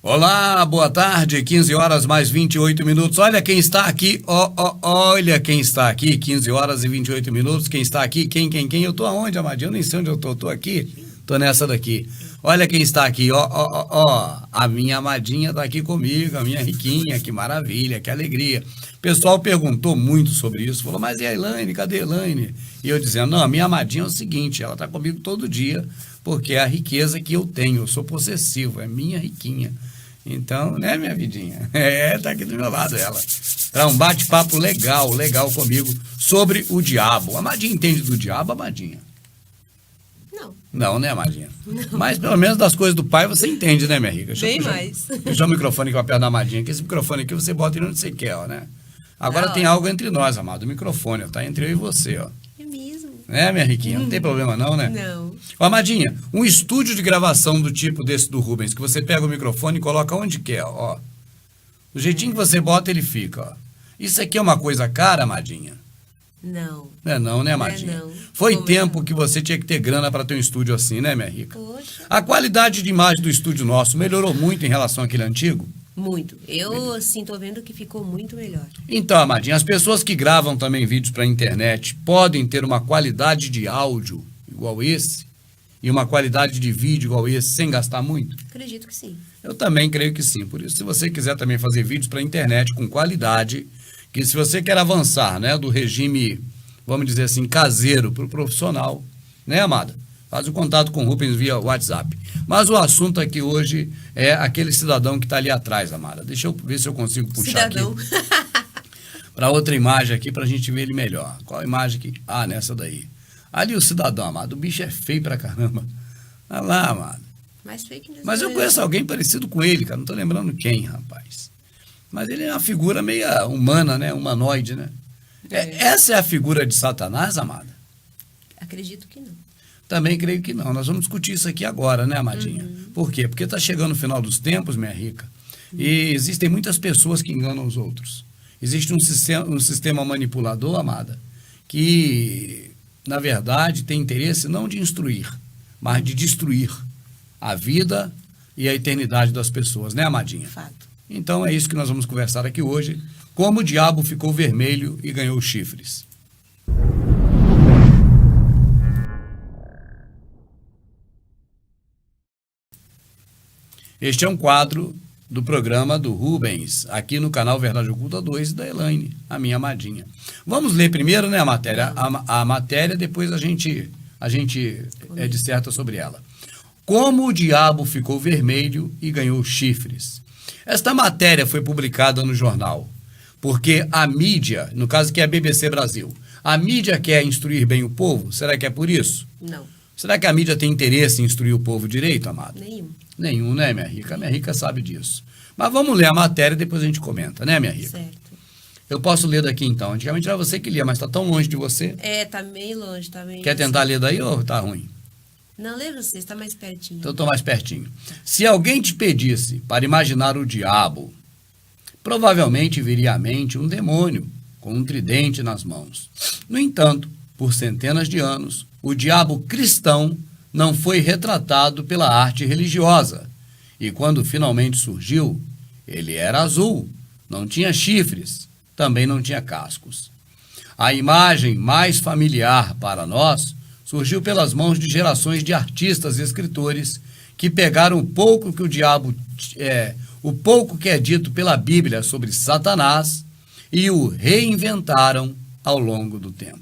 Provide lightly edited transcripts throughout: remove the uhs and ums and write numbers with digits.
Olá, boa tarde, 15 horas mais 28 minutos. Olha quem está aqui, olha quem está aqui, 15 horas e 28 minutos. Quem está aqui, quem? Eu tô aonde, Amadinho? Eu nem sei onde eu tô aqui, tô nessa daqui. Olha quem está aqui, a minha amadinha tá aqui comigo, a minha riquinha, que maravilha, que alegria. O pessoal perguntou muito sobre isso, falou, mas e a Elaine, cadê a Elaine? E eu dizendo, não, a minha amadinha é o seguinte, ela tá comigo todo dia, porque é a riqueza que eu tenho, eu sou possessivo, é minha riquinha. Então, né, minha vidinha? Tá aqui do meu lado ela. Para um bate-papo legal comigo sobre o diabo. A Amadinha entende do diabo, Amadinha? Não. Não, né, Amadinha? Não. Mas pelo menos das coisas do pai você entende, né, minha rica? Bem mais. Deixa o microfone aqui pra perto da Amadinha, que esse microfone aqui você bota ele onde você quer, ó, né? Agora tem algo entre nós, amado, o microfone, ó, tá entre eu e você, ó. É mesmo. Né, minha riquinha? Não tem problema não, né? Não. Ô, Amadinha, um estúdio de gravação do tipo desse do Rubens, que você pega o microfone e coloca onde quer, ó. Do jeitinho que você bota, ele fica, ó. Isso aqui é uma coisa cara, Amadinha? Não. Não é não, né, Amadinha? Não. Foi Como tempo que você tinha que ter grana para ter um estúdio assim, né, minha rica? Poxa. A qualidade de imagem do estúdio nosso melhorou muito em relação àquele antigo? Muito. Eu, assim, tô vendo que ficou muito melhor. Então, Amadinha, as pessoas que gravam também vídeos para a internet podem ter uma qualidade de áudio igual esse e uma qualidade de vídeo igual esse sem gastar muito? Acredito que sim. Eu também creio que sim. Por isso, se você quiser também fazer vídeos para a internet com qualidade, que se você quer avançar, né, do regime, vamos dizer assim, caseiro para o profissional, né, amada? Faz o contato com o Rubens via WhatsApp. Mas o assunto aqui hoje é aquele cidadão que está ali atrás, amada. Deixa eu ver se eu consigo puxar Cidadão. aqui para outra imagem aqui para a gente ver ele melhor. Qual imagem aqui? Ah, nessa daí. Ali o cidadão, amado. O bicho é feio pra caramba. Olha lá, amado. Mais fake news. Mas eu conheço alguém parecido com ele, cara. Não tô lembrando quem, rapaz. Mas ele é uma figura meio humana, né? Humanoide, né? Essa é a figura de Satanás, amada? Acredito que não. Também creio que não. Nós vamos discutir isso aqui agora, né, amadinha? Por quê? Porque está chegando o final dos tempos, minha rica, e existem muitas pessoas que enganam os outros. Existe um sistema manipulador, amada, que, na verdade, tem interesse não de instruir, mas de destruir a vida e a eternidade das pessoas, né, amadinha? Fato. Então é isso que nós vamos conversar aqui hoje. Como o diabo ficou vermelho e ganhou chifres. Este é um quadro do programa do Rubens, aqui no canal Verdade Oculta 2 da Elaine, a minha amadinha. Vamos ler primeiro, né, a matéria? A matéria, depois a gente disserta sobre ela. Como o diabo ficou vermelho e ganhou chifres. Esta matéria foi publicada no jornal, porque a mídia, no caso que é a BBC Brasil, a mídia quer instruir bem o povo? Será que é por isso? Não. Será que a mídia tem interesse em instruir o povo direito, amado? Nenhum. Nenhum, né, minha rica? A minha rica sabe disso. Mas vamos ler a matéria e depois a gente comenta, né, minha rica? Certo. Eu posso ler daqui então. Antigamente era você que lia, mas está tão longe de você. Tá meio longe, tá meio... Quer tentar ler daí ou tá ruim? Não, lê você, está mais pertinho. Então eu estou mais pertinho. Se alguém te pedisse para imaginar o diabo, provavelmente viria à mente um demônio com um tridente nas mãos. No entanto, por centenas de anos, o diabo cristão não foi retratado pela arte religiosa. E quando finalmente surgiu, ele era azul, não tinha chifres, também não tinha cascos. A imagem mais familiar para nós surgiu pelas mãos de gerações de artistas e escritores que pegaram o pouco que o pouco que é dito pela Bíblia sobre Satanás e o reinventaram ao longo do tempo.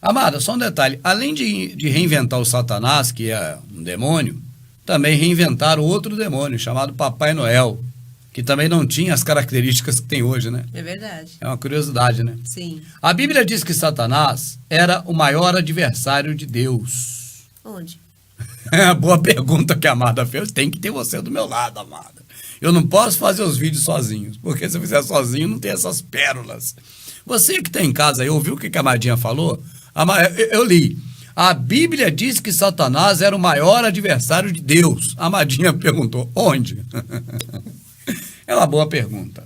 Amada, só um detalhe, além de reinventar o Satanás, que é um demônio, também reinventaram outro demônio chamado Papai Noel, que também não tinha as características que tem hoje, né? É verdade. É uma curiosidade, né? Sim. A Bíblia diz que Satanás era o maior adversário de Deus. Onde? Boa pergunta que a Amada fez. Tem que ter você do meu lado, Amada. Eu não posso fazer os vídeos sozinhos, porque se eu fizer sozinho não tem essas pérolas. Você que está em casa aí, ouviu o que a Amadinha falou? Eu li. A Bíblia diz que Satanás era o maior adversário de Deus. A Amadinha perguntou, onde? É uma boa pergunta.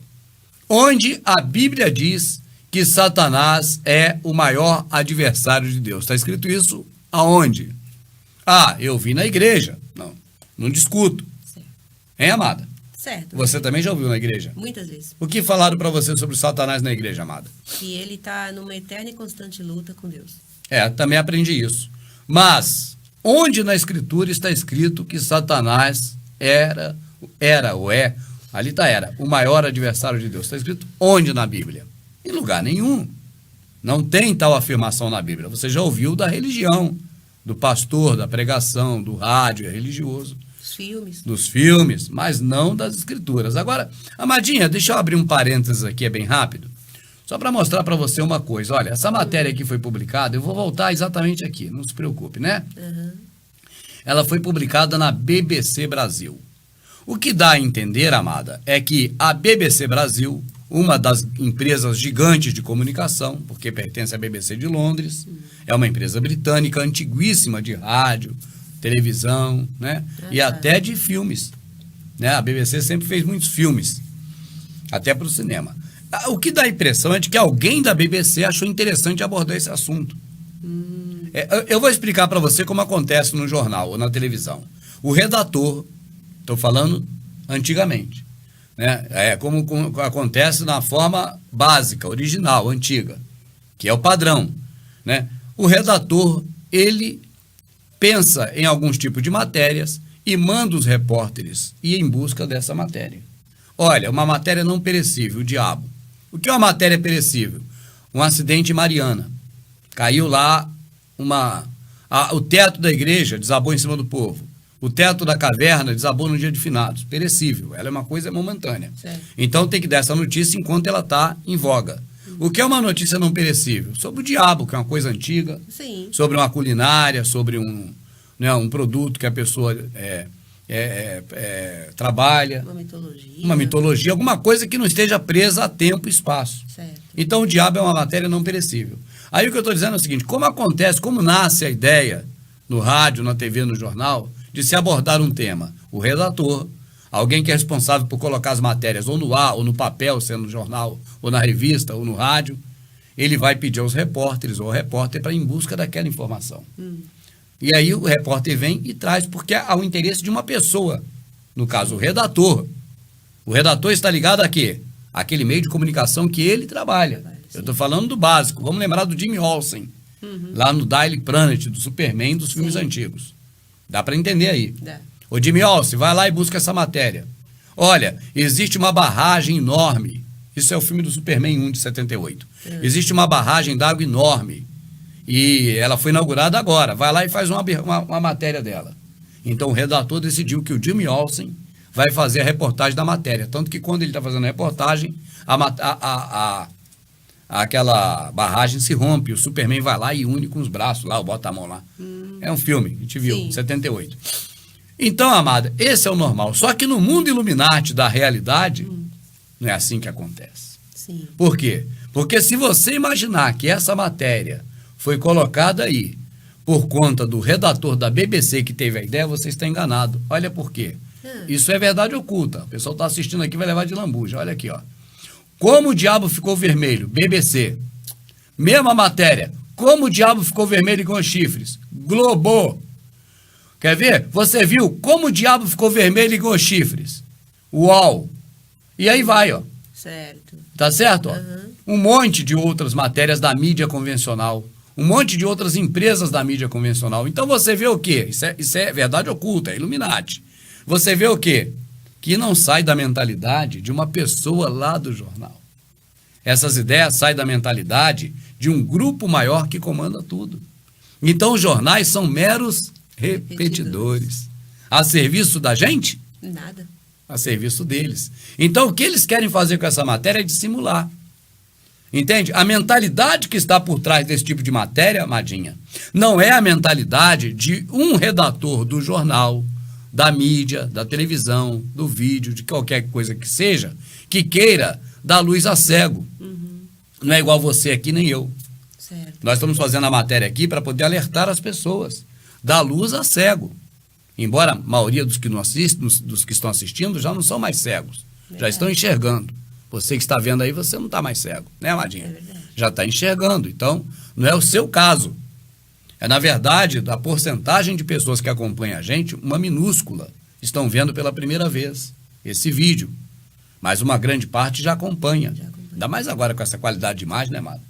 Onde a Bíblia diz que Satanás é o maior adversário de Deus? Está escrito isso aonde? Ah, eu vi na igreja. Não discuto. Certo. Hein, amada? Certo. Você também já ouviu na igreja? Muitas vezes. O que falaram para você sobre Satanás na igreja, amada? Que ele está numa eterna e constante luta com Deus. Também aprendi isso. Mas, onde na Escritura está escrito que Satanás era ou é, ali está o maior adversário de Deus? Está escrito onde na Bíblia? Em lugar nenhum. Não tem tal afirmação na Bíblia. Você já ouviu da religião, do pastor, da pregação, do rádio religioso. Dos filmes, mas não das Escrituras. Agora, amadinha, deixa eu abrir um parênteses aqui, é bem rápido, só para mostrar para você uma coisa. Olha, essa matéria aqui foi publicada, eu vou voltar exatamente aqui, não se preocupe, né? Uhum. Ela foi publicada na BBC Brasil. O que dá a entender, amada, é que a BBC Brasil, uma das empresas gigantes de comunicação, porque pertence à BBC de Londres, é uma empresa britânica antiguíssima de rádio, televisão, né? E até de filmes, né? A BBC sempre fez muitos filmes, até para o cinema. O que dá a impressão é de que alguém da BBC achou interessante abordar esse assunto. Eu vou explicar para você como acontece no jornal ou na televisão. O redator, estou falando antigamente, né? Como acontece na forma básica, original, antiga, que é o padrão, né? O redator, ele pensa em alguns tipos de matérias e manda os repórteres ir em busca dessa matéria. Olha, uma matéria não perecível, o diabo. O que é uma matéria perecível? Um acidente em Mariana. Caiu lá o teto da igreja desabou em cima do povo. O teto da caverna desabou no dia de finados. Perecível. Ela é uma coisa momentânea. Certo. Então tem que dar essa notícia enquanto ela está em voga. O que é uma notícia não perecível? Sobre o diabo, que é uma coisa antiga. Sim. Sobre uma culinária, sobre um produto que a pessoa trabalha. Uma mitologia, alguma coisa que não esteja presa a tempo e espaço. Certo. Então o diabo é uma matéria não perecível. Aí o que eu estou dizendo é o seguinte, como nasce a ideia no rádio, na TV, no jornal, de se abordar um tema? O redator, alguém que é responsável por colocar as matérias ou no ar, ou no papel, sendo no jornal, ou na revista, ou no rádio, ele vai pedir aos repórteres ou ao repórter para ir em busca daquela informação. E aí o repórter vem e traz, porque há o interesse de uma pessoa, no caso o redator. O redator está ligado a quê? Aquele meio de comunicação que ele trabalha. Eu estou falando do básico. Vamos lembrar do Jimmy Olsen, lá no Daily Planet, do Superman, dos filmes antigos. Dá para entender aí. Dá. Ô Jimmy Olsen, vai lá e busca essa matéria. Olha, existe uma barragem enorme. Isso é o filme do Superman 1 de 78. Existe uma barragem d'água enorme. E ela foi inaugurada agora. Vai lá e faz uma matéria dela. Então o redator decidiu que o Jimmy Olsen vai fazer a reportagem da matéria. Tanto que quando ele está fazendo a reportagem, aquela barragem se rompe. O Superman vai lá e une com os braços lá, bota a mão lá. É um filme, a gente viu, em 78. Então, amada, esse é o normal. Só que no mundo Illuminati da realidade, não é assim que acontece. Sim. Por quê? Porque se você imaginar que essa matéria foi colocada aí por conta do redator da BBC que teve a ideia, você está enganado. Olha por quê. Isso é verdade oculta. O pessoal está assistindo aqui, vai levar de lambuja. Olha aqui, ó. Como o diabo ficou vermelho? BBC. Mesma matéria. Como o diabo ficou vermelho com os chifres? Globo. Quer ver? Você viu como o diabo ficou vermelho com os chifres? UOL. E aí vai, ó. Certo. Tá certo? Ó? Um monte de outras matérias da mídia convencional. Um monte de outras empresas da mídia convencional. Então você vê o quê? Isso é verdade oculta, é Illuminati. Você vê o quê? Que não sai da mentalidade de uma pessoa lá do jornal. Essas ideias saem da mentalidade de um grupo maior que comanda tudo. Então os jornais são meros repetidores. A serviço da gente? Nada. A serviço deles. Então o que eles querem fazer com essa matéria é dissimular. Entende? A mentalidade que está por trás desse tipo de matéria, amadinha, não é a mentalidade de um redator do jornal, da mídia, da televisão, do vídeo, de qualquer coisa que seja, que queira dar luz a cego. Não é igual você aqui, nem eu. Certo. Nós estamos fazendo a matéria aqui para poder alertar as pessoas. Dar luz a cego. Embora a maioria dos que não assistem, dos que estão assistindo, já não são mais cegos. Já estão enxergando. Você que está vendo aí, você não está mais cego, né, amadinha? É verdade. Já está enxergando. Então, não é o seu caso. É, na verdade, da porcentagem de pessoas que acompanham a gente, uma minúscula estão vendo pela primeira vez esse vídeo. Mas uma grande parte já acompanha. Ainda mais agora com essa qualidade de imagem, né, Amada?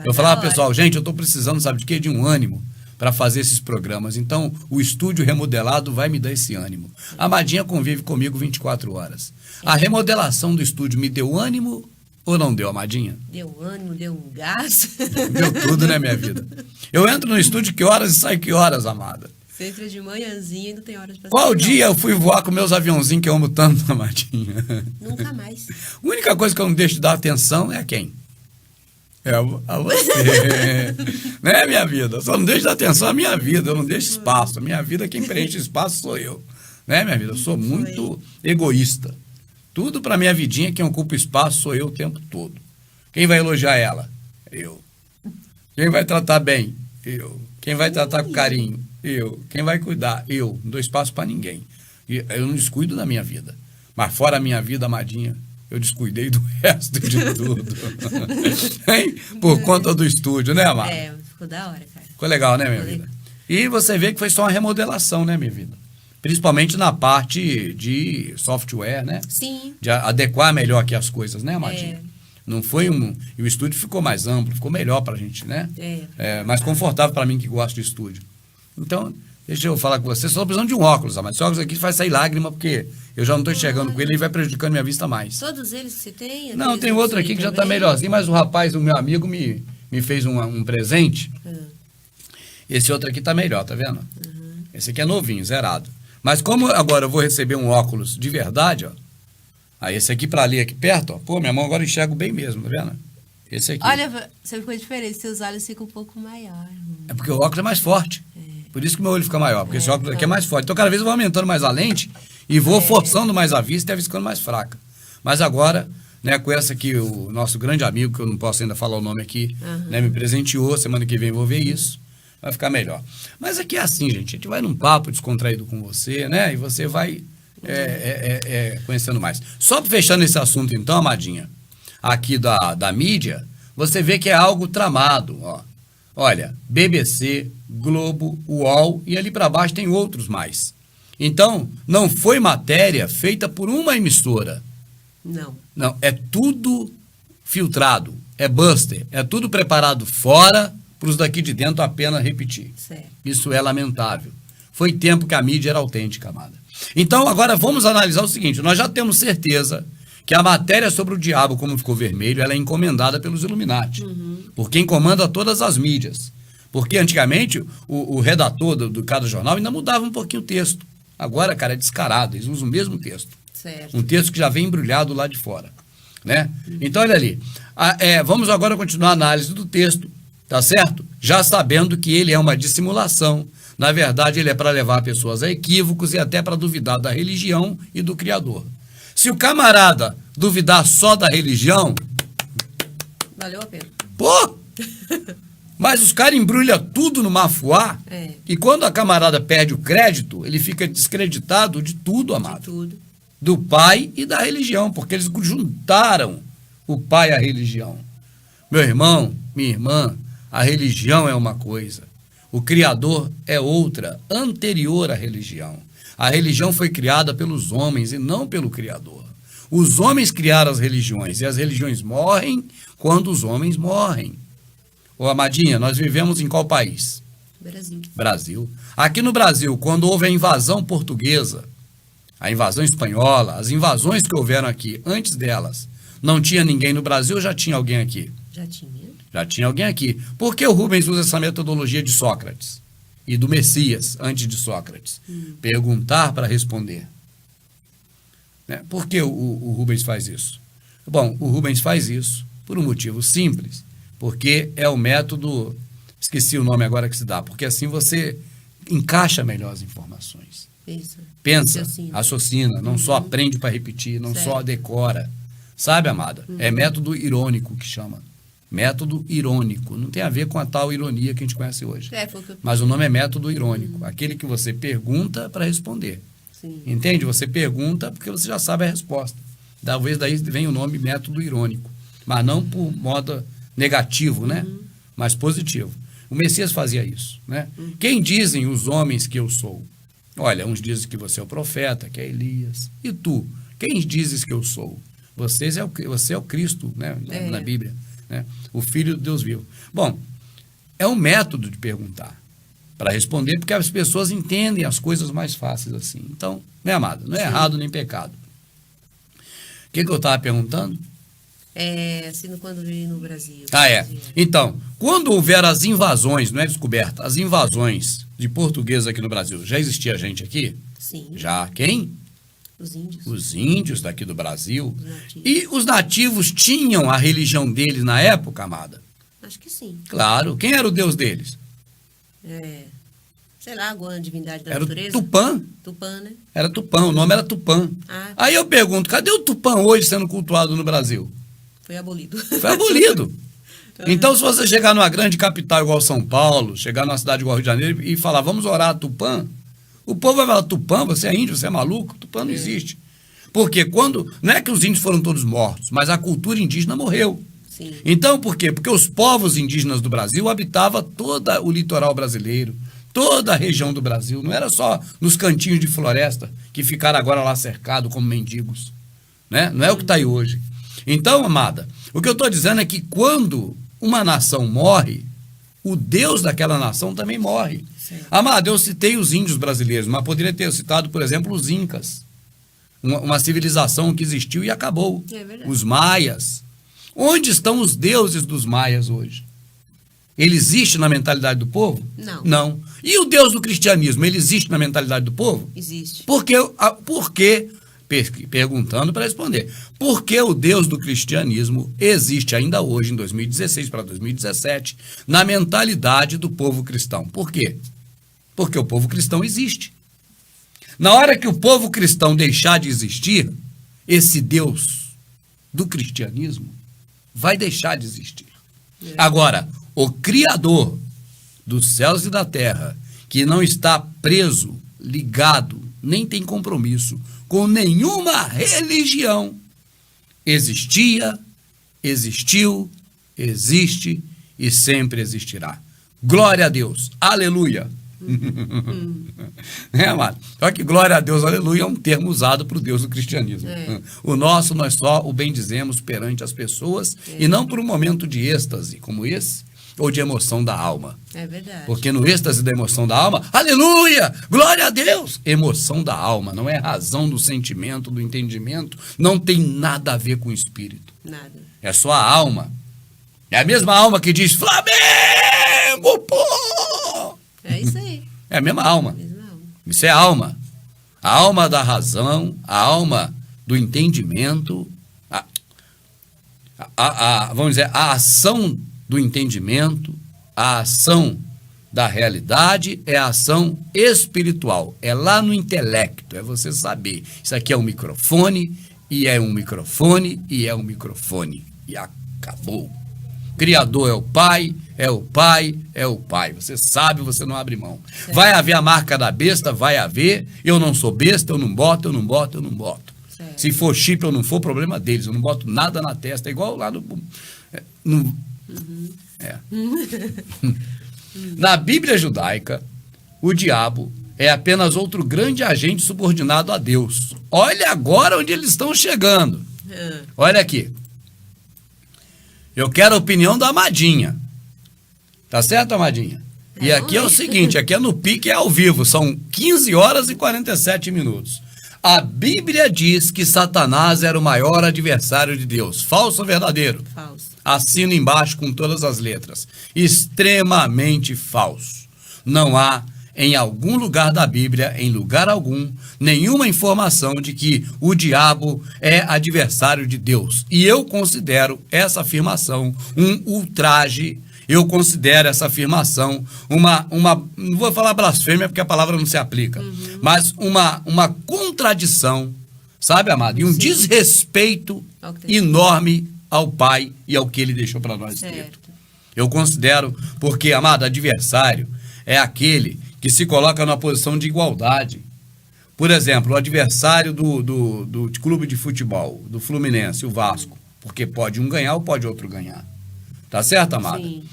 Eu falava, pessoal, gente, eu estou precisando, sabe de quê? De um ânimo para fazer esses programas. Então, o estúdio remodelado vai me dar esse ânimo. A Amadinha convive comigo 24 horas. A remodelação do estúdio me deu ânimo ou não deu, Amadinha? Deu ânimo, deu um gás. Deu tudo, né, minha vida? Eu entro no estúdio que horas e saio que horas, Amada? Você entra de manhãzinha e não tem horas pra Qual sair, dia não. eu fui voar com meus aviãozinhos que eu amo tanto, Amadinha? Nunca mais. A única coisa que eu não deixo de dar atenção é a quem? É a você. Né, minha vida? Eu só não deixo de dar atenção à minha vida, eu não deixo espaço. A minha vida, quem preenche espaço sou eu. Né, minha vida? Eu sou muito egoísta. Tudo pra minha vidinha, quem ocupa espaço sou eu o tempo todo. Quem vai elogiar ela? Eu. Quem vai tratar bem? Eu. Quem vai tratar com carinho? Eu. Quem vai cuidar? Eu. Não dou espaço pra ninguém. E eu não descuido da minha vida. Mas fora a minha vida, Amadinha, eu descuidei do resto de tudo. Hein? Por conta do estúdio, né, Amada? Ficou da hora, cara. Ficou legal, né, minha Ficou vida? legal. E você vê que foi só uma remodelação, né, minha vida? Principalmente na parte de software, né? Sim. De adequar melhor aqui as coisas, né, Amadinha? É. Não foi um... E o estúdio ficou mais amplo, ficou melhor pra gente, né? Mais confortável pra mim que gosto de estúdio. Então, deixa eu falar com você, só tô precisando de um óculos, mas esse óculos aqui vai sair lágrima, porque eu já não tô enxergando com ele, ele vai prejudicando minha vista mais. Todos eles que você tem? Não, tem outro aqui que já tá também? melhorzinho, mas o rapaz, o meu amigo, me fez um presente. Esse outro aqui tá melhor, tá vendo? Esse aqui é novinho, zerado. Mas como agora eu vou receber um óculos de verdade, ó. Aí esse aqui pra ler aqui perto, ó. Pô, minha mão agora enxerga bem mesmo, tá vendo? Esse aqui. Olha, você ficou diferente, seus olhos ficam um pouco maiores. É porque o óculos é mais forte. Por isso que meu olho fica maior, porque esse óculos aqui é mais forte. Então cada vez eu vou aumentando mais a lente e vou forçando mais a vista e a vista ficando mais fraca. Mas agora, né, com essa aqui, o nosso grande amigo, que eu não posso ainda falar o nome aqui, né, me presenteou, semana que vem eu vou ver isso. Vai ficar melhor. Mas aqui é assim, gente. A gente vai num papo descontraído com você, né? E você vai conhecendo mais. Só fechando esse assunto, então, Amadinha, aqui da mídia, você vê que é algo tramado, ó. Olha, BBC, Globo, UOL e ali para baixo tem outros mais. Então, não foi matéria feita por uma emissora. Não. Não, é tudo filtrado, é buster, é tudo preparado fora para os daqui de dentro apenas repetir. Certo. Isso é lamentável. Foi tempo que a mídia era autêntica, Amada. Então, agora vamos analisar o seguinte, nós já temos certeza que a matéria sobre o diabo, como ficou vermelho, ela é encomendada pelos Illuminati, por quem comanda todas as mídias. Porque antigamente o redator do cada jornal ainda mudava um pouquinho o texto. Agora, cara, é descarado, eles usam o mesmo texto. Certo. Um texto que já vem embrulhado lá de fora, né? Então, olha ali. Vamos agora continuar a análise do texto, tá certo? Já sabendo que ele é uma dissimulação. Na verdade, ele é para levar pessoas a equívocos e até para duvidar da religião e do Criador. Se o camarada duvidar só da religião... Valeu a pena. Pô! Mas os caras embrulham tudo no mafuá e quando a camarada perde o crédito, ele fica descreditado de tudo, amado. De tudo. Do pai e da religião, porque eles juntaram o pai à religião. Meu irmão, minha irmã, a religião é uma coisa, o Criador é outra, anterior à religião. A religião foi criada pelos homens e não pelo Criador. Os homens criaram as religiões e as religiões morrem quando os homens morrem. Ô, Amadinha, nós vivemos em qual país? Brasil. Brasil. Aqui no Brasil, quando houve a invasão portuguesa, a invasão espanhola, as invasões que houveram aqui, antes delas, não tinha ninguém no Brasil ou já tinha alguém aqui? Já tinha. Já tinha alguém aqui. Por que o Rubens usa essa metodologia de Sócrates? E do Messias, antes de Sócrates? Perguntar para responder. Né? Por que o Rubens faz isso? Bom, o Rubens faz isso por um motivo simples. Porque é o método... Esqueci o nome agora que se dá. Porque assim você encaixa melhor as informações. Isso. Pensa, raciocina, não só aprende para repetir, não só decora. Sabe, amada? É método irônico que chama. Método irônico. Não tem a ver com a tal ironia que a gente conhece hoje. Mas o nome é método irônico. Aquele que você pergunta para responder. Sim. Entende? Você pergunta porque você já sabe a resposta. Talvez daí vem o nome método irônico. Mas não por modo negativo, né? Mas positivo. O Messias fazia isso, né? Quem dizem os homens que eu sou? Olha, uns dizem que você é o profeta, que é Elias. E tu? Quem dizes que eu sou? Você é o Cristo, né? Na Bíblia, né? O Filho de Deus vivo. Bom, é um método de perguntar para responder, porque as pessoas entendem as coisas mais fáceis assim. Então, né, amado? Não é errado nem pecado. O que eu estava perguntando? Assim, quando veio no Brasil. Então, quando houver as invasões, não é descoberta, as invasões de portugueses aqui no Brasil, já existia gente aqui? Sim. Já. Quem? Os índios. Os índios daqui do Brasil. E os nativos tinham a religião deles na época, amada? Acho que sim. Claro. Quem era o deus deles? Sei lá, alguma divindade da Era natureza. o Tupã. Tupã, né? Era Tupã, o nome era Tupã. Aí eu pergunto, cadê o Tupã hoje sendo cultuado no Brasil? Foi abolido. Foi abolido. Então, se você chegar numa grande capital igual São Paulo, chegar numa cidade igual Rio de Janeiro e falar, vamos orar a Tupã, o povo vai falar, Tupã, você é índio, você é maluco? Tupã não existe. Porque não é que os índios foram todos mortos, mas a cultura indígena morreu. Sim. Então, por quê? Porque os povos indígenas do Brasil habitavam todo o litoral brasileiro, toda a região do Brasil. Não era só nos cantinhos de floresta que ficaram agora lá cercados como mendigos. Né? Não é o que está aí hoje. Então, amada, o que eu estou dizendo é que quando uma nação morre, o Deus daquela nação também morre. Sim. Amada, eu citei os índios brasileiros, mas poderia ter citado, por exemplo, os incas. Uma civilização que existiu e acabou. É verdade. Os maias. Onde estão os deuses dos maias hoje? Ele existe na mentalidade do povo? Não. Não. E o Deus do cristianismo, ele existe na mentalidade do povo? Existe. Por quê? Perguntando para responder. Por que o Deus do cristianismo existe ainda hoje, em 2016 para 2017, na mentalidade do povo cristão? Por quê? Porque o povo cristão existe. Na hora que o povo cristão deixar de existir, esse Deus do cristianismo vai deixar de existir. Agora, o Criador dos céus e da terra, que não está preso, ligado, nem tem compromisso com nenhuma religião, existia, existiu, existe e sempre existirá. Glória a Deus. Aleluia. Amado? Olha que glória a Deus, aleluia, é um termo usado para o Deus do cristianismo. O nosso, nós só o bendizemos perante as pessoas e não por um momento de êxtase como esse, ou de emoção da alma. É verdade. Porque no êxtase da emoção da alma, aleluia, glória a Deus, emoção da alma, não é razão do sentimento, do entendimento, não tem nada a ver com o espírito. Nada. É só a alma. É a mesma alma que diz, Flamengo, pô! É isso aí. É a mesma alma. Mesma alma. Isso é alma. A alma da razão, a alma do entendimento, vamos dizer, a ação do entendimento, a ação da realidade é a ação espiritual. É lá no intelecto, é você saber. Isso aqui é um microfone, e é um microfone, e é um microfone. E acabou. Criador é o Pai, é o Pai, é o Pai. Você sabe, você não abre mão. Certo. Vai haver a marca da besta? Vai haver. Eu não sou besta, eu não boto, eu não boto, eu não boto. Certo. Se for chip ou não for, problema deles. Eu não boto nada na testa. É igual lá no Na Bíblia judaica, o diabo é apenas outro grande agente subordinado a Deus. Olha agora onde eles estão chegando. Olha aqui. Eu quero a opinião da Amadinha. Tá certo, Amadinha? E aqui é o seguinte, aqui é no pique, é ao vivo, são 15 horas e 47 minutos. A Bíblia diz que Satanás era o maior adversário de Deus. Falso ou verdadeiro? Falso. Assino embaixo com todas as letras. Extremamente falso. Não há, em algum lugar da Bíblia, em lugar algum, nenhuma informação de que o diabo é adversário de Deus. E eu considero essa afirmação um ultraje. Eu considero essa afirmação uma não vou falar blasfêmia porque a palavra não se aplica, mas uma contradição, sabe, amado? E um desrespeito enorme ao Pai e ao que Ele deixou para nós ter. Eu considero, porque, amado, adversário é aquele que se coloca numa posição de igualdade. Por exemplo, o adversário do clube de futebol, do Fluminense, o Vasco, porque pode um ganhar ou pode outro ganhar. Tá certo, amado? Sim.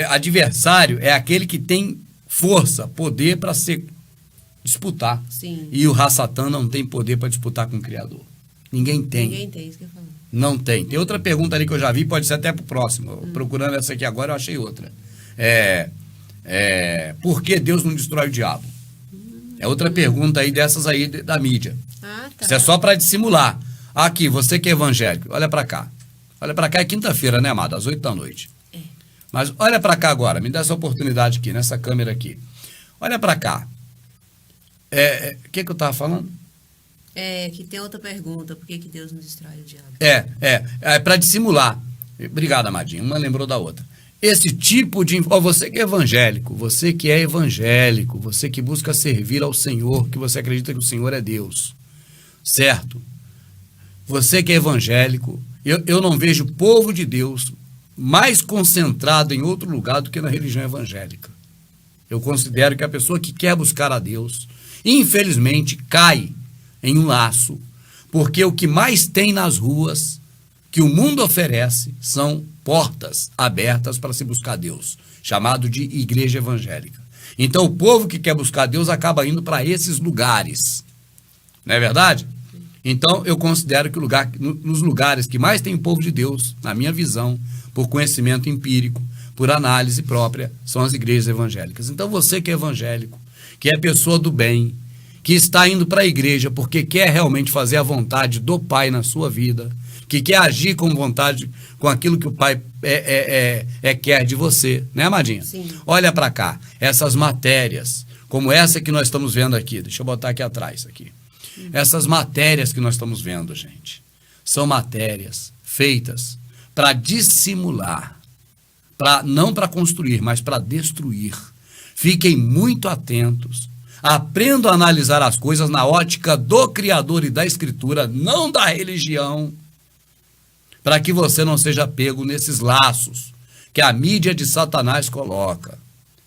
Adversário é aquele que tem força, poder para ser disputar. Sim. E o Ra-Satã não tem poder para disputar com o Criador. Ninguém tem. Ninguém tem, isso que eu falo. Não tem. Tem outra pergunta ali que eu já vi, pode ser até pro próximo. Procurando essa aqui agora, eu achei outra. Por que Deus não destrói o diabo? É outra pergunta aí dessas aí da mídia. Ah, tá. Isso é só para dissimular. Aqui, você que é evangélico, olha para cá. Olha para cá, é quinta-feira, né, amado? Às 8 da noite. É. Mas olha para cá agora, me dá essa oportunidade aqui, nessa câmera aqui. Olha para cá. O que eu estava falando? Que tem outra pergunta. Por que Deus não destrói o diabo? É para dissimular. Obrigado, amadinho. Uma lembrou da outra. Esse tipo de... você que é evangélico, você que busca servir ao Senhor, que você acredita que o Senhor é Deus, certo? Você que é evangélico, eu não vejo o povo de Deus mais concentrado em outro lugar do que na religião evangélica. Eu considero que a pessoa que quer buscar a Deus, infelizmente, cai em um laço, porque o que mais tem nas ruas, que o mundo oferece, são portas abertas para se buscar Deus, chamado de igreja evangélica. Então, o povo que quer buscar Deus acaba indo para esses lugares. Não é verdade? Então, eu considero que nos lugares que mais tem o povo de Deus, na minha visão, por conhecimento empírico, por análise própria, são as igrejas evangélicas. Então, você que é evangélico, que é pessoa do bem, que está indo para a igreja porque quer realmente fazer a vontade do Pai na sua vida, que quer agir com vontade, com aquilo que o Pai quer de você, né, amadinha? Sim. Olha para cá, essas matérias, como essa que nós estamos vendo aqui, deixa eu botar aqui atrás, aqui. Essas matérias que nós estamos vendo, gente, são matérias feitas para dissimular, não para construir, mas para destruir. Fiquem muito atentos. Aprendam a analisar as coisas na ótica do Criador e da Escritura, não da religião, para que você não seja pego nesses laços que a mídia de Satanás coloca.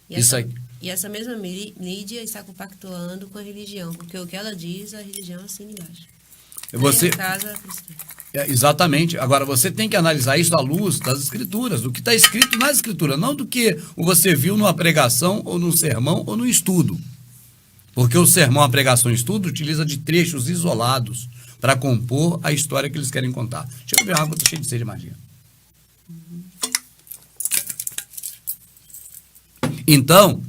E essa mesma mídia está compactuando com a religião, porque o que ela diz, a religião assina embaixo. Casa cristã. Exatamente. Agora, você tem que analisar isso à luz das Escrituras, do que está escrito na Escritura, não do que você viu numa pregação, ou num sermão, ou no estudo. Porque o sermão, a pregação e o estudo utiliza de trechos isolados para compor a história que eles querem contar. Deixa eu beber água, estou cheio de sede, magia. Então,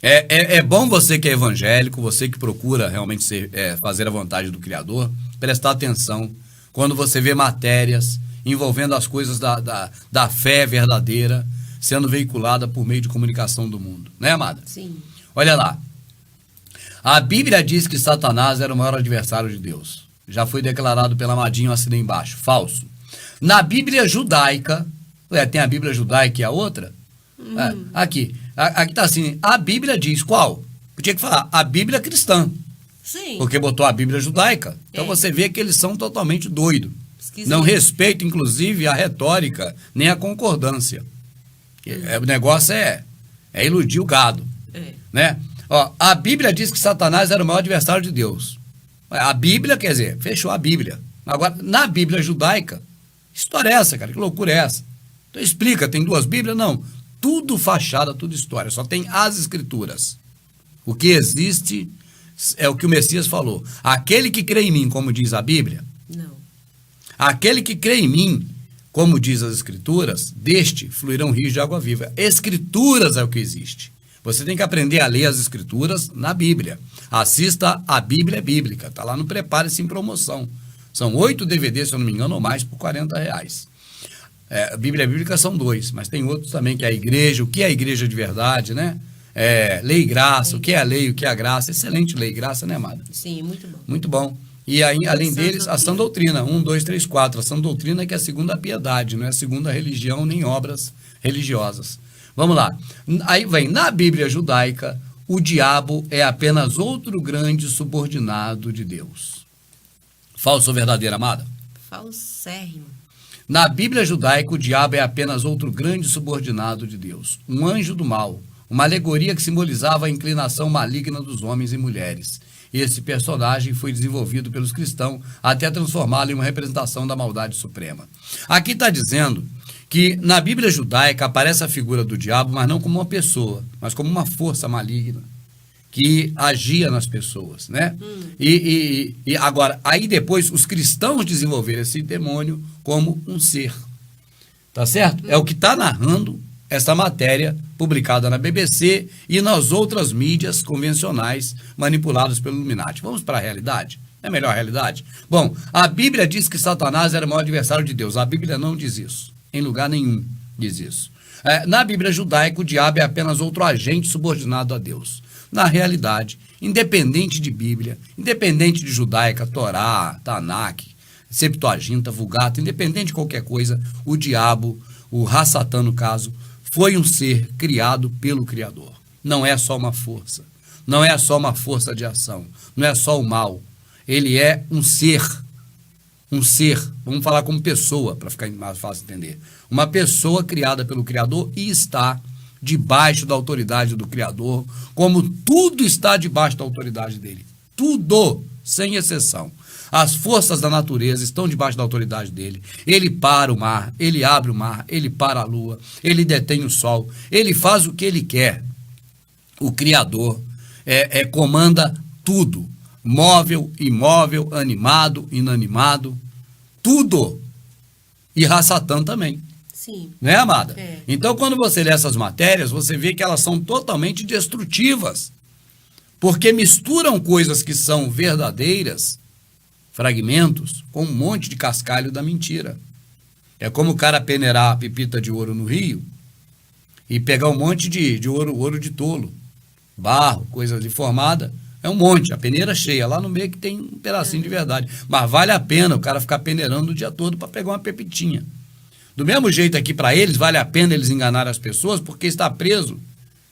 é bom você que é evangélico, você que procura realmente fazer a vontade do Criador, prestar atenção quando você vê matérias envolvendo as coisas da fé verdadeira sendo veiculada por meio de comunicação do mundo. Né, amada? Sim. Olha lá. A Bíblia diz que Satanás era o maior adversário de Deus. Já foi declarado pelo amadinho assim embaixo. Falso. Na Bíblia judaica, tem a Bíblia judaica e a outra? Aqui está assim, a Bíblia diz qual? Podia que falar, a Bíblia cristã. Sim. Porque botou a Bíblia judaica. Então você vê que eles são totalmente doidos. Esquisito. Não respeitam, inclusive, a retórica, nem a concordância. O negócio é iludir o gado. Né? Ó, a Bíblia diz que Satanás era o maior adversário de Deus. A Bíblia, quer dizer, fechou a Bíblia. Agora, na Bíblia judaica, que história é essa, cara? Que loucura é essa? Então explica, tem duas Bíblias? Não. Tudo fachada, tudo história. Só tem as Escrituras. O que existe é o que o Messias falou. Aquele que crê em mim, como diz a Bíblia. Não. Aquele que crê em mim, como diz as Escrituras, deste fluirão rios de água viva. Escrituras é o que existe. Você tem que aprender a ler as Escrituras na Bíblia. Assista a Bíblia Bíblica. Está lá no Prepare-se em promoção. São 8 DVDs, se eu não me engano, ou mais, por R$40. A Bíblia Bíblica são 2, mas tem outros também, que é a igreja, o que é a igreja de verdade, né? Lei e graça, o que é a lei, o que é a graça. Excelente lei e graça, né, amada? Sim, muito bom. Muito bom. E aí, além deles, a sã doutrina. 1, 2, 3, 4. A sã doutrina é que é a segunda piedade, não é a segunda religião, nem obras religiosas. Vamos lá. Aí vem, na Bíblia judaica, o diabo é apenas outro grande subordinado de Deus. Falso ou verdadeiro, amada? Falsérrimo. Na Bíblia judaica, o diabo é apenas outro grande subordinado de Deus. Um anjo do mal. Uma alegoria que simbolizava a inclinação maligna dos homens e mulheres. Esse personagem foi desenvolvido pelos cristãos até transformá-lo em uma representação da maldade suprema. Aqui está dizendo que na Bíblia judaica aparece a figura do diabo, mas não como uma pessoa, mas como uma força maligna, que agia nas pessoas, né? E agora, aí depois os cristãos desenvolveram esse demônio como um ser, tá certo? É o que está narrando essa matéria publicada na BBC e nas outras mídias convencionais manipuladas pelo Illuminati. Vamos para a realidade? É a melhor realidade? Bom, a Bíblia diz que Satanás era o maior adversário de Deus. A Bíblia não diz isso. Em lugar nenhum diz isso. Na Bíblia judaica, o diabo é apenas outro agente subordinado a Deus. Na realidade, independente de Bíblia, independente de judaica, Torá, Tanakh, Septuaginta, Vulgata, independente de qualquer coisa, o diabo, o Satã no caso, foi um ser criado pelo Criador. Não é só uma força. Não é só uma força de ação. Não é só o mal. Ele é um ser. Um ser. Vamos falar como pessoa, para ficar mais fácil de entender. Uma pessoa criada pelo Criador e está debaixo da autoridade do Criador, como tudo está debaixo da autoridade dele. Tudo, sem exceção. As forças da natureza estão debaixo da autoridade dele. Ele para o mar, ele abre o mar, ele para a lua, ele detém o sol, ele faz o que ele quer. O Criador comanda tudo. Móvel, imóvel, animado, inanimado, tudo. E Satã também. Sim. Né, amada? É. Então, quando você lê essas matérias, você vê que elas são totalmente destrutivas. Porque misturam coisas que são verdadeiras, fragmentos, com um monte de cascalho da mentira. É como o cara peneirar a pepita de ouro no rio e pegar um monte de ouro de tolo, barro, coisa ali formada. É um monte, a peneira cheia, lá no meio que tem um pedacinho de verdade. Mas vale a pena o cara ficar peneirando o dia todo para pegar uma pepitinha. Do mesmo jeito aqui para eles, vale a pena eles enganarem as pessoas, porque está preso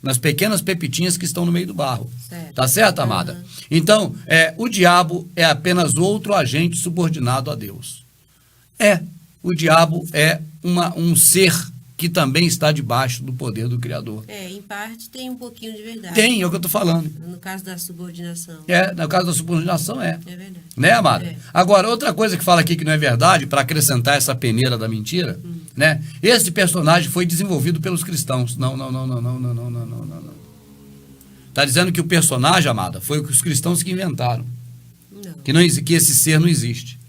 nas pequenas pepitinhas que estão no meio do barro. Certo. Tá certo, amada? Então, o diabo é apenas outro agente subordinado a Deus. O diabo é um ser que também está debaixo do poder do Criador. Em parte tem um pouquinho de verdade. Tem, é o que eu estou falando. No caso da subordinação. No caso da subordinação É verdade. Né, amada? Agora, outra coisa que fala aqui que não é verdade, para acrescentar essa peneira da mentira, né? Esse personagem foi desenvolvido pelos cristãos. Não. Está dizendo que o personagem, amada, foi os cristãos que inventaram. Que esse ser não existe.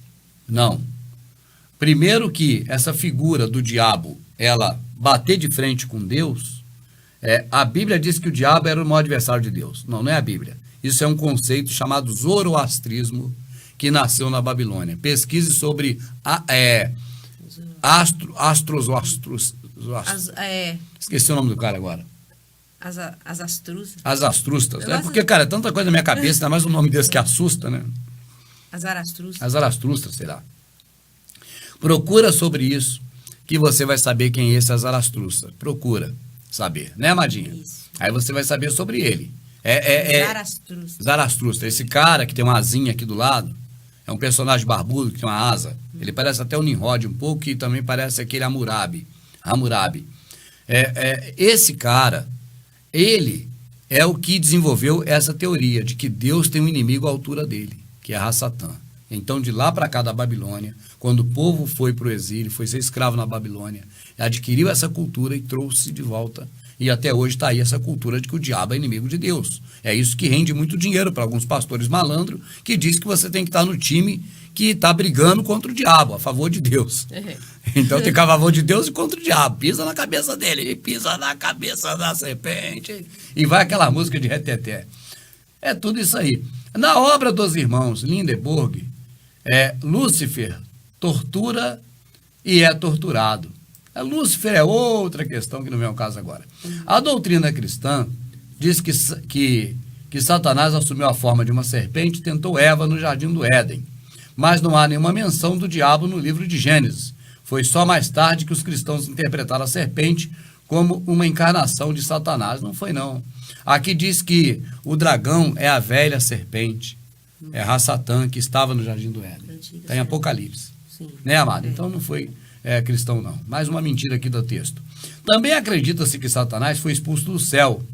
Não. Primeiro que essa figura do diabo, ela bater de frente com Deus, a Bíblia diz que o diabo era o maior adversário de Deus. Não é a Bíblia. Isso é um conceito chamado zoroastrismo, que nasceu na Babilônia. Pesquise sobre esqueci o nome do cara agora. As astrustas. As astrustas. Porque, cara, é tanta coisa na minha cabeça, ainda mais um nome desse que assusta, né? As arastrustas. As arastrustas, será? Procura sobre isso, que você vai saber quem é esse Zaratustra. Procura saber, né, amadinha? Isso. Aí você vai saber sobre ele. Zaratustra. Esse cara que tem uma asinha aqui do lado, é um personagem barbudo que tem uma asa. Ele parece até o Nimrod um pouco e também parece aquele Hammurabi. Esse cara, ele é o que desenvolveu essa teoria de que Deus tem um inimigo à altura dele, que é Satã. Então, de lá para cá da Babilônia, quando o povo foi para o exílio, foi ser escravo na Babilônia, adquiriu essa cultura e trouxe de volta. E até hoje está aí essa cultura de que o diabo é inimigo de Deus. É isso que rende muito dinheiro para alguns pastores malandros, que diz que você tem que estar no time que está brigando contra o diabo, a favor de Deus. Então tem que a favor de Deus e contra o diabo. Pisa na cabeça dele, ele pisa na cabeça da serpente. E vai aquela música de reteté. É tudo isso aí. Na obra dos irmãos Lindeborg, Lúcifer tortura e é torturado. Lúcifer é outra questão que não vem ao caso agora. A doutrina cristã diz que Satanás assumiu a forma de uma serpente e tentou Eva no jardim do Éden. Mas não há nenhuma menção do diabo no livro de Gênesis. Foi só mais tarde que os cristãos interpretaram a serpente como uma encarnação de Satanás. Não foi, não. Aqui diz que o dragão é a velha serpente. É Satã, que estava no jardim do Éden. Está em Apocalipse. Sim. Né, amado? Então não foi cristão, não. Mais uma mentira aqui do texto. Também acredita-se que Satanás foi expulso do céu.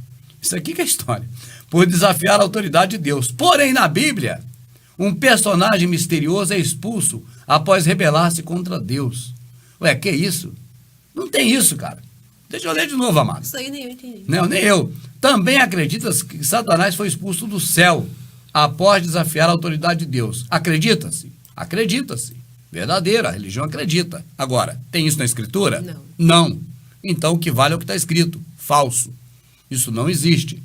Isso aqui que é história. Por desafiar a autoridade de Deus. Porém, na Bíblia, um personagem misterioso é expulso após rebelar-se contra Deus. Que isso? Não tem isso, cara. Deixa eu ler de novo, amado. Isso aí nem eu entendi. Não, nem eu. Também acredita-se que Satanás foi expulso do céu após desafiar a autoridade de Deus. Acredita-se? Acredita-se. Verdadeira, a religião acredita. Agora, tem isso na Escritura? Não. Não. Então, o que vale é o que está escrito. Falso. Isso não existe.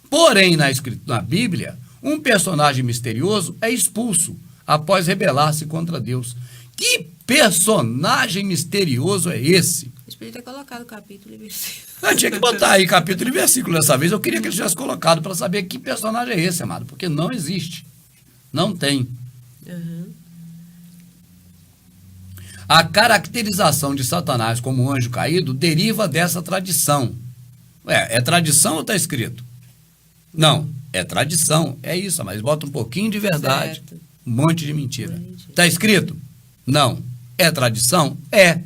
Porém, na Bíblia, um personagem misterioso é expulso após rebelar-se contra Deus. Que personagem misterioso é esse? O Espírito ter colocado capítulo e versículo. Eu tinha que botar aí capítulo e versículo dessa vez. Eu queria que ele tivesse colocado para saber que personagem é esse, amado. Porque não existe. Não tem. Uhum. A caracterização de Satanás como anjo caído deriva dessa tradição. É tradição ou está escrito? Não, é tradição. É isso, mas bota um pouquinho de verdade. Certo. Um monte de mentira. Está escrito? Não. É tradição? É.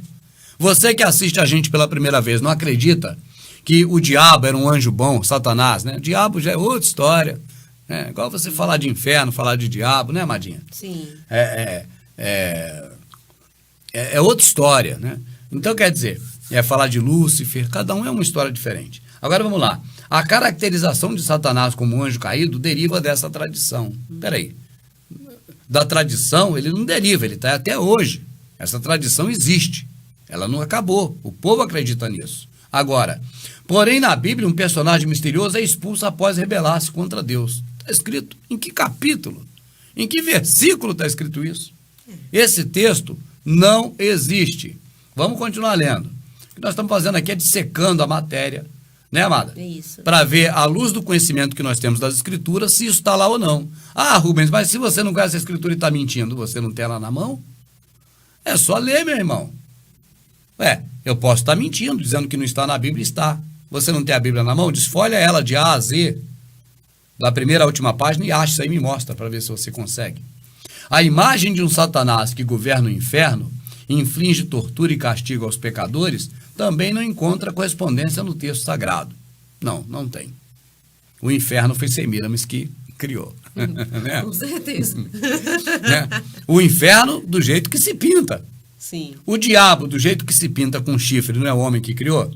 Você que assiste a gente pela primeira vez, não acredita que o diabo era um anjo bom, Satanás, né? O diabo já é outra história. Né? Igual você falar de inferno, falar de diabo, né, Amadinha? Sim. É outra história, né? Então, quer dizer, falar de Lúcifer, cada um é uma história diferente. Agora, vamos lá. A caracterização de Satanás como anjo caído deriva dessa tradição. Peraí. Da tradição, ele não deriva, ele está até hoje. Essa tradição existe. Ela não acabou. O povo acredita nisso. Agora, porém, na Bíblia, um personagem misterioso é expulso após rebelar-se contra Deus. Está escrito em que capítulo? Em que versículo está escrito isso? Esse texto não existe. Vamos continuar lendo. O que nós estamos fazendo aqui é dissecando a matéria, né, amada? Isso. Para ver, à luz do conhecimento que nós temos das Escrituras, se isso está lá ou não. Ah, Rubens, mas se você não conhece a Escritura e está mentindo, você não tem ela na mão? É só ler, meu irmão. Eu posso estar mentindo, dizendo que não está na Bíblia, está. Você não tem a Bíblia na mão? Desfolha ela de A a Z, da primeira à última página, e acha isso aí e me mostra, para ver se você consegue. A imagem de um Satanás que governa o inferno, inflige tortura e castigo aos pecadores, também não encontra correspondência no texto sagrado. Não tem. O inferno foi Semiramis que criou. Né? Com certeza. Né? O inferno do jeito que se pinta. Sim. O diabo do jeito que se pinta com chifre, não é o homem que criou?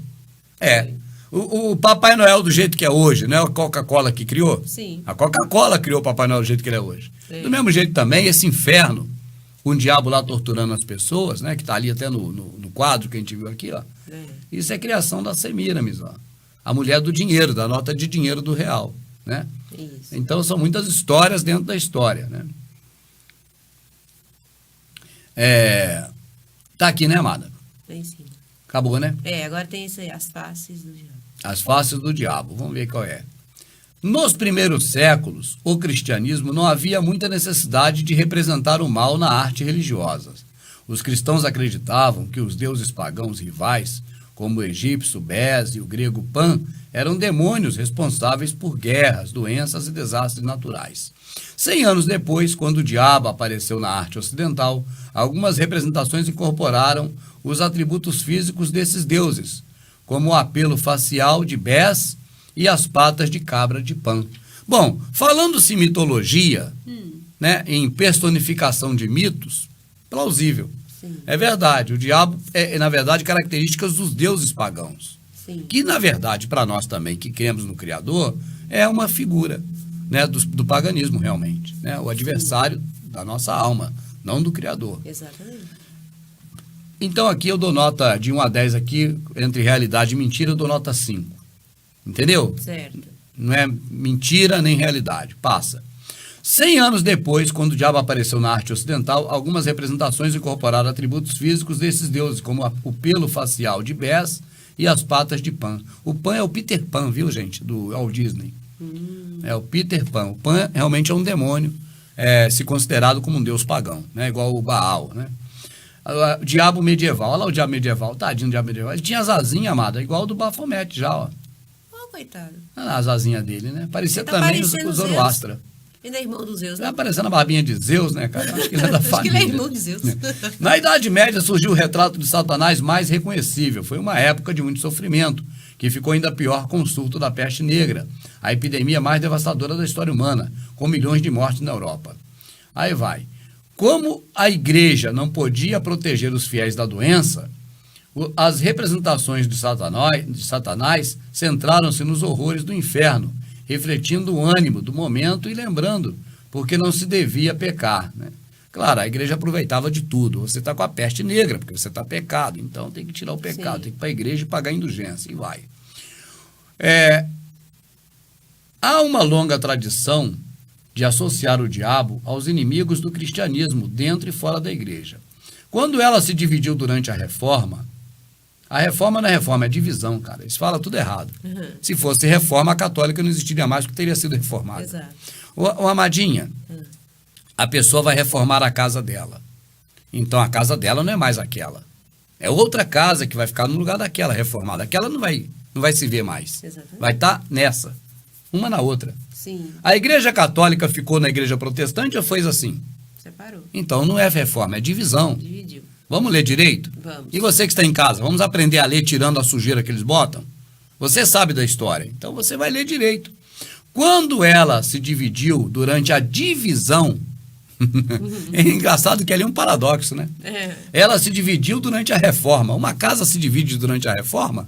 É. O Papai Noel do jeito que é hoje, não é a Coca-Cola que criou? Sim. A Coca-Cola criou o Papai Noel do jeito que ele é hoje. Sim. Do mesmo jeito também, esse inferno, um diabo lá torturando as pessoas, né, que está ali até no quadro que a gente viu aqui, ó. Isso é criação da Semiramis, ó. A mulher do dinheiro, da nota de dinheiro do real, né? Isso. Então, são muitas histórias dentro da história, né? Tá aqui, né, amada? Tem sim. Acabou, né? Agora tem isso aí, as faces do diabo. As faces do diabo, vamos ver qual é. Nos primeiros séculos, o cristianismo não havia muita necessidade de representar o mal na arte religiosa. Os cristãos acreditavam que os deuses pagãos rivais, como o egípcio Bes e o grego Pan, eram demônios responsáveis por guerras, doenças e desastres naturais. 100 anos depois, quando o diabo apareceu na arte ocidental, algumas representações incorporaram os atributos físicos desses deuses, como o apelo facial de Bes e as patas de cabra de Pan. Bom, falando-se em mitologia, né, em personificação de mitos, plausível. Sim. É verdade, o diabo é, na verdade, características dos deuses pagãos. Sim. Que, na verdade, para nós também, que cremos no Criador, é uma figura, né, do paganismo, realmente. Né, o adversário da nossa alma, não do Criador. Exatamente. Então, aqui eu dou nota de 1 a 10 aqui, entre realidade e mentira, eu dou nota 5. Entendeu? Certo. Não é mentira nem realidade. Passa. 100 anos depois, quando o diabo apareceu na arte ocidental, algumas representações incorporaram atributos físicos desses deuses, como o pelo facial de Bes e as patas de Pan. O Pan é o Peter Pan, viu, gente? Do Walt Disney. É o Peter Pan. O Pan realmente é um demônio, se considerado como um deus pagão, né? Igual o Baal, né? O diabo medieval. Olha lá o diabo medieval. Tadinho do diabo medieval. Ele tinha as asinhas, amada, igual o do Baphomet já, ó. Coitado. As asinhas dele, né? Parecia Tá também o parecendo Zoroastra. Ele é irmão dos Zeus, né? Tá parecendo a barbinha de Zeus, né, cara? Acho que ele é da Acho família. que ele é irmão de Zeus. Na Idade Média surgiu o retrato de Satanás mais reconhecível. Foi uma época de muito sofrimento, que ficou ainda pior com o surto da peste negra, a epidemia mais devastadora da história humana, com milhões de mortes na Europa. Aí vai. Como a igreja não podia proteger os fiéis da doença, As representações de Satanás centraram-se nos horrores do inferno, refletindo o ânimo do momento e lembrando porque não se devia pecar, né? Claro, a igreja aproveitava de tudo. Você está com a peste negra, porque você está pecado, então tem que tirar o pecado, tem que ir para a igreja e pagar a indulgência, e vai. Há uma longa tradição de associar o diabo aos inimigos do cristianismo, dentro e fora da igreja. Quando ela se dividiu durante a reforma não é reforma, é divisão, cara. Eles falam tudo errado. Uhum. Se fosse reforma, a católica não existiria mais, porque teria sido reformada. Exato. Ô, Amadinha, a pessoa vai reformar a casa dela. Então, a casa dela não é mais aquela. É outra casa que vai ficar no lugar daquela reformada. Aquela não vai se ver mais. Exatamente. Vai estar nessa, uma na outra. Sim. A igreja católica ficou na igreja protestante ou fez assim? Separou. Então, não é reforma, é divisão. Dividiu. Vamos ler direito? Vamos. E você que está em casa, vamos aprender a ler tirando a sujeira que eles botam? Você sabe da história, então você vai ler direito. Quando ela se dividiu durante a divisão, é engraçado que ali é um paradoxo, né? É. Ela se dividiu durante a reforma. Uma casa se divide durante a reforma?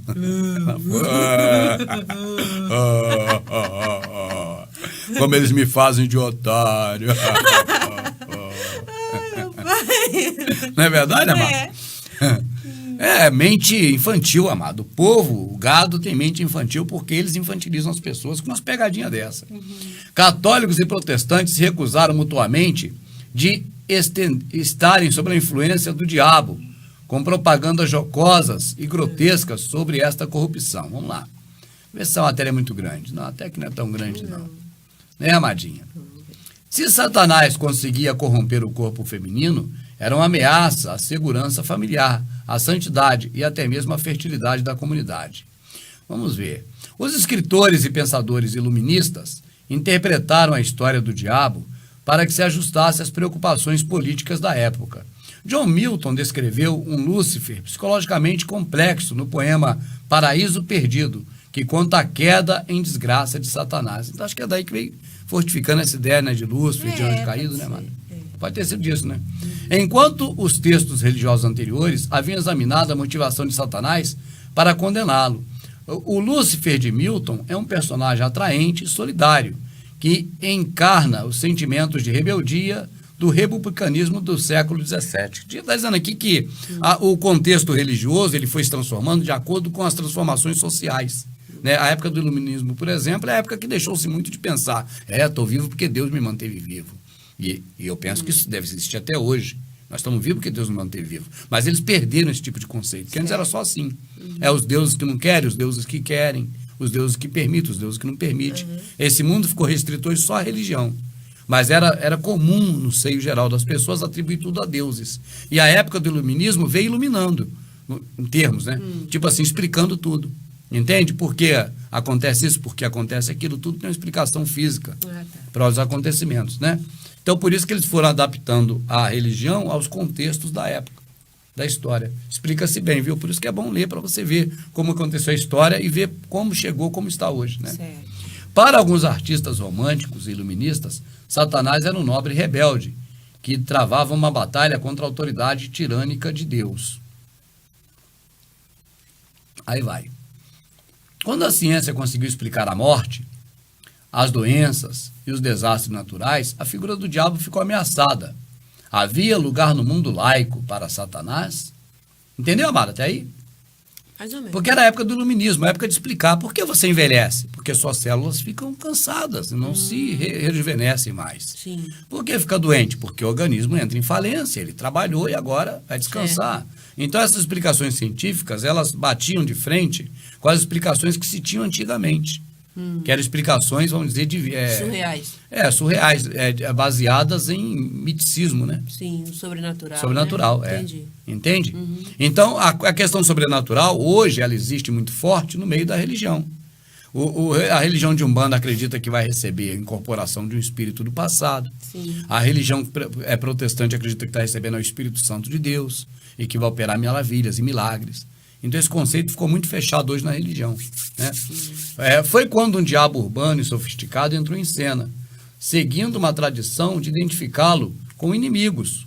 Como eles me fazem de otário. Não é verdade, amado? É mente infantil, amado. O povo, o gado tem mente infantil porque eles infantilizam as pessoas com umas pegadinhas dessa. Católicos e protestantes se recusaram mutuamente de estarem sob a influência do diabo, com propagandas jocosas e grotescas sobre esta corrupção. Vamos lá. Vê se essa matéria é muito grande. Não, até que não é tão grande, não. Né, amadinha? Se Satanás conseguia corromper o corpo feminino, era uma ameaça à segurança familiar, à santidade e até mesmo à fertilidade da comunidade. Vamos ver. Os escritores e pensadores iluministas interpretaram a história do diabo para que se ajustasse às preocupações políticas da época. John Milton descreveu um Lúcifer psicologicamente complexo no poema Paraíso Perdido, que conta a queda em desgraça de Satanás. Então acho que é daí que veio fortificando essa ideia, né, de Lúcifer, de anjo caído, né, mano? Pode ter sido disso, né? Enquanto os textos religiosos anteriores haviam examinado a motivação de Satanás para condená-lo, o Lúcifer de Milton é um personagem atraente e solidário, que encarna os sentimentos de rebeldia do republicanismo do século XVII. Está dizendo aqui que o contexto religioso ele foi se transformando de acordo com as transformações sociais. Né? A época do iluminismo, por exemplo, é a época que deixou-se muito de pensar. Estou vivo porque Deus me manteve vivo. E eu penso que isso deve existir até hoje. Nós estamos vivos porque Deus nos manteve vivo. Mas eles perderam esse tipo de conceito, porque antes era só assim. Os deuses que não querem, os deuses que querem, os deuses que permitem, os deuses que não permitem. Esse mundo ficou restrito hoje só à religião. Mas era comum, no seio geral das pessoas, atribuir tudo a deuses. E a época do iluminismo veio iluminando, em termos, né? Tipo assim, explicando tudo. Entende? Por que acontece isso, por que acontece aquilo, tudo tem uma explicação física para os acontecimentos, né? Então, por isso que eles foram adaptando a religião aos contextos da época, da história. Explica-se bem, viu? Por isso que é bom ler para você ver como aconteceu a história e ver como chegou, como está hoje, né? Certo. Para alguns artistas românticos e iluministas, Satanás era um nobre rebelde que travava uma batalha contra a autoridade tirânica de Deus. Aí vai. Quando a ciência conseguiu explicar a morte, as doenças e os desastres naturais, a figura do diabo ficou ameaçada. Havia lugar no mundo laico para Satanás? Entendeu, amada, até aí? Mais ou menos. Porque era a época do iluminismo, a época de explicar por que você envelhece. Porque suas células ficam cansadas e não se rejuvenescem mais. Sim. Por que fica doente? Porque o organismo entra em falência, ele trabalhou e agora vai descansar. Então essas explicações científicas, elas batiam de frente com as explicações que se tinham antigamente. Que eram explicações, vamos dizer, surreais. Surreais, baseadas em miticismo, né? Sim, o sobrenatural. Sobrenatural, né? Entendi. Entende? Então, a questão sobrenatural, hoje, ela existe muito forte no meio da religião. A religião de Umbanda acredita que vai receber a incorporação de um espírito do passado. Sim. A religião protestante acredita que está recebendo o Espírito Santo de Deus e que vai operar maravilhas e milagres. Então, esse conceito ficou muito fechado hoje na religião. Né? Foi quando um diabo urbano e sofisticado entrou em cena, seguindo uma tradição de identificá-lo com inimigos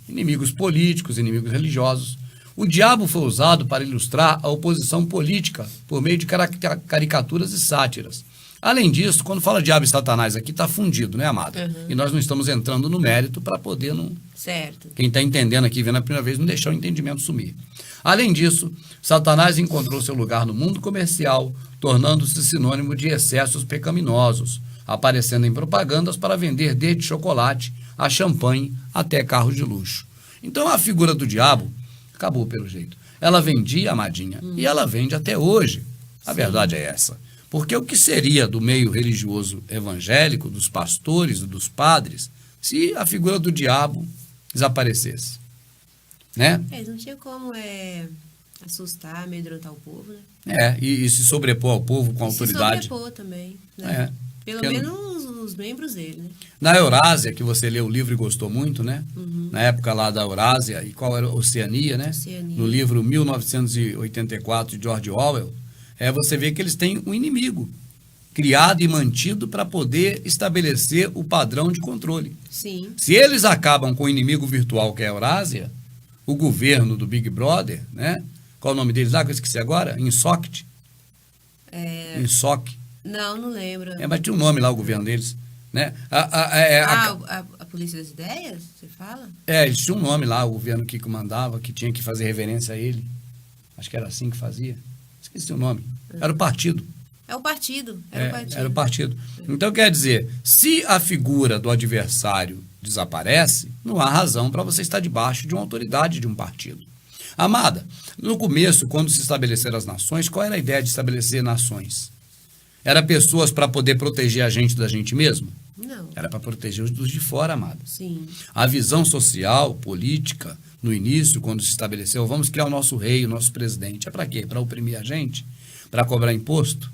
políticos, inimigos religiosos. O diabo foi usado para ilustrar a oposição política por meio de caricaturas e sátiras. Além disso, quando fala diabo e Satanás aqui, está fundido, né, amada? Uhum. E nós não estamos entrando no mérito para poder não... Certo. Quem está entendendo aqui, vendo a primeira vez, não deixar o entendimento sumir. Além disso, Satanás encontrou seu lugar no mundo comercial, tornando-se sinônimo de excessos pecaminosos, aparecendo em propagandas para vender desde chocolate a champanhe até carros de luxo. Então a figura do diabo acabou pelo jeito. Ela vendia, amadinha, e ela vende até hoje. A verdade é essa. Porque o que seria do meio religioso evangélico, dos pastores e dos padres, se a figura do diabo desaparecesse? Né? Não tinha como assustar, amedrontar o povo, né? E se sobrepor ao povo com autoridade. Se sobrepor também, né? Pelo menos os membros dele, né? Na Eurásia, que você leu o livro e gostou muito, né? Uhum. Na época lá da Eurásia, e qual era? Oceania, né? Oceania. No livro 1984 de George Orwell, você vê que eles têm um inimigo criado e mantido para poder estabelecer o padrão de controle. Sim. Se eles acabam com o inimigo virtual que é a Eurásia, o governo do Big Brother, né? Qual o nome deles lá que eu esqueci agora? Insoct? Insoc. Não lembro. Mas tinha um nome lá, o governo deles, né? A Polícia das Ideias, você fala? Eles tinham um nome lá, o governo que comandava, que tinha que fazer reverência a ele. Acho que era assim que fazia. Esqueci o nome. Era o partido. É o partido. Era o partido. Então, quer dizer, se a figura do adversário desaparece, não há razão para você estar debaixo de uma autoridade de um partido. Amada, no começo, quando se estabeleceram as nações, qual era a ideia de estabelecer nações? Era pessoas para poder proteger a gente da gente mesmo? Não. Era para proteger os dos de fora, amada. Sim. A visão social, política, no início, quando se estabeleceu, vamos criar o nosso rei, o nosso presidente. É para quê? Para oprimir a gente? Para cobrar imposto?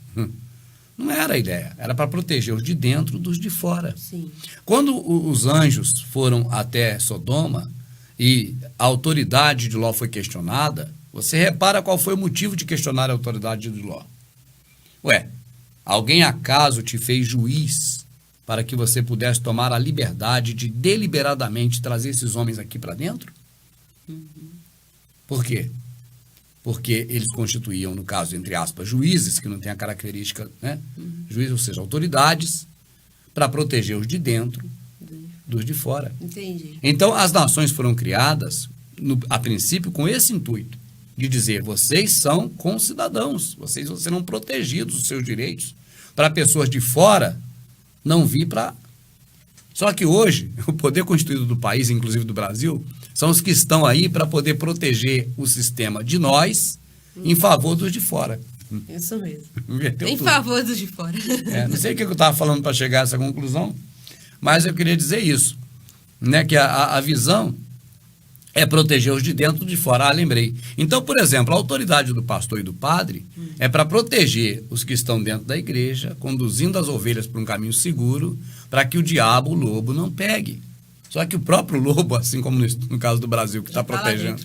Não era a ideia. Era para proteger os de dentro dos de fora. Sim. Quando os anjos foram até Sodoma e a autoridade de Ló foi questionada, você repara qual foi o motivo de questionar a autoridade de Ló. Alguém acaso te fez juiz para que você pudesse tomar a liberdade de deliberadamente trazer esses homens aqui para dentro? Uhum. Por quê? Porque eles constituíam, no caso, entre aspas, juízes, que não tem a característica, né? Juízes, ou seja, autoridades, para proteger os de dentro dos de fora. Entendi. Então, as nações foram criadas, a princípio, com esse intuito, de dizer, vocês são concidadãos, vocês serão protegidos os seus direitos, para pessoas de fora não vir para... Só que hoje, o poder constituído do país, inclusive do Brasil, são os que estão aí para poder proteger o sistema de nós em favor dos de fora. Isso mesmo. Em favor dos de fora. Não sei o que eu estava falando para chegar a essa conclusão, mas eu queria dizer isso, né? Que a visão é proteger os de dentro e de fora. Lembrei. Então, por exemplo, a autoridade do pastor e do padre é para proteger os que estão dentro da igreja, conduzindo as ovelhas para um caminho seguro, para que o diabo, o lobo, não pegue. Só que o próprio lobo, assim como no caso do Brasil, que está protegendo,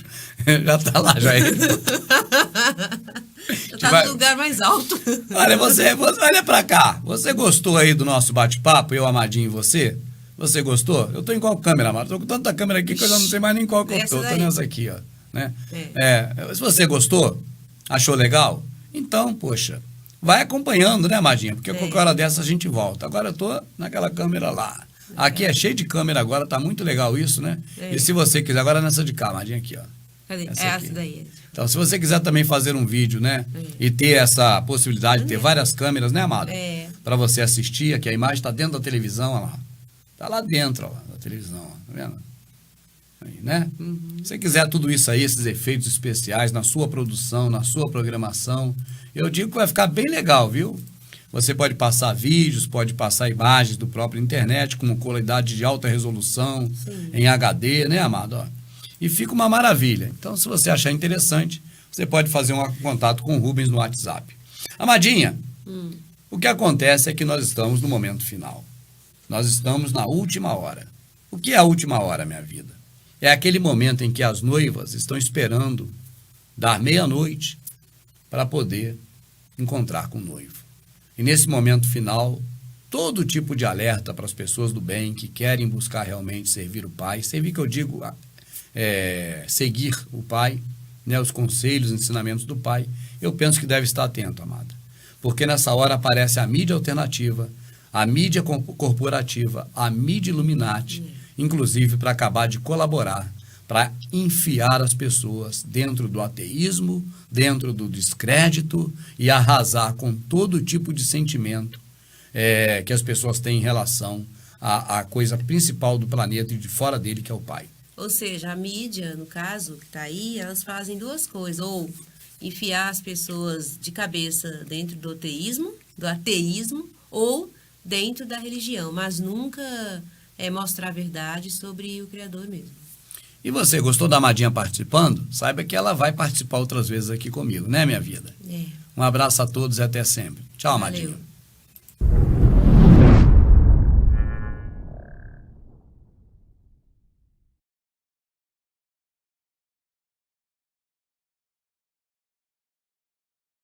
já está lá, já é. Está no lugar mais alto. Olha, olha para cá. Você gostou aí do nosso bate-papo, eu, Amadinho, e você? Você gostou? Eu estou em qual câmera, Amado? Estou com tanta câmera aqui que eu já não sei mais nem qual que eu estou. Estou nessa aqui, ó. Né? Se você gostou, achou legal, então, poxa, vai acompanhando, né, Amadinha? Porque qualquer hora dessa a gente volta. Agora eu estou naquela câmera lá. Aqui é cheio de câmera agora, tá muito legal isso, né? E se você quiser, agora nessa de cá, Amadinha, aqui, ó. Cadê? Essa daí. Então, se você quiser também fazer um vídeo, né? E ter essa possibilidade de ter várias câmeras, né, Amado? Para você assistir, aqui a imagem está dentro da televisão, olha lá. Tá lá dentro, ó, da televisão, ó, tá vendo? Aí, né? Se você quiser tudo isso aí, esses efeitos especiais na sua produção, na sua programação, eu digo que vai ficar bem legal, viu? Você pode passar vídeos, pode passar imagens do próprio internet com qualidade de alta resolução, em HD, né, Amado? Ó. E fica uma maravilha. Então, se você achar interessante, você pode fazer um contato com o Rubens no WhatsApp. Amadinha, o que acontece é que nós estamos no momento final. Nós estamos na última hora. O que é a última hora, minha vida? É aquele momento em que as noivas estão esperando dar meia-noite para poder encontrar com o noivo. E nesse momento final, todo tipo de alerta para as pessoas do bem que querem buscar realmente servir o Pai, servir que eu digo, seguir o Pai, né, os conselhos, os ensinamentos do pai, eu penso que deve estar atento, amada. Porque nessa hora aparece a mídia alternativa, a mídia corporativa, a mídia Illuminati, inclusive para acabar de colaborar, para enfiar as pessoas dentro do ateísmo, dentro do descrédito e arrasar com todo tipo de sentimento que as pessoas têm em relação à coisa principal do planeta e de fora dele, que é o pai. Ou seja, a mídia, no caso, que está aí, elas fazem duas coisas, ou enfiar as pessoas de cabeça dentro do ateísmo, ou dentro da religião, mas nunca mostrar a verdade sobre o Criador mesmo. E você, gostou da Amadinha participando? Saiba que ela vai participar outras vezes aqui comigo, né, minha vida? Um abraço a todos e até sempre. Tchau, Amadinha.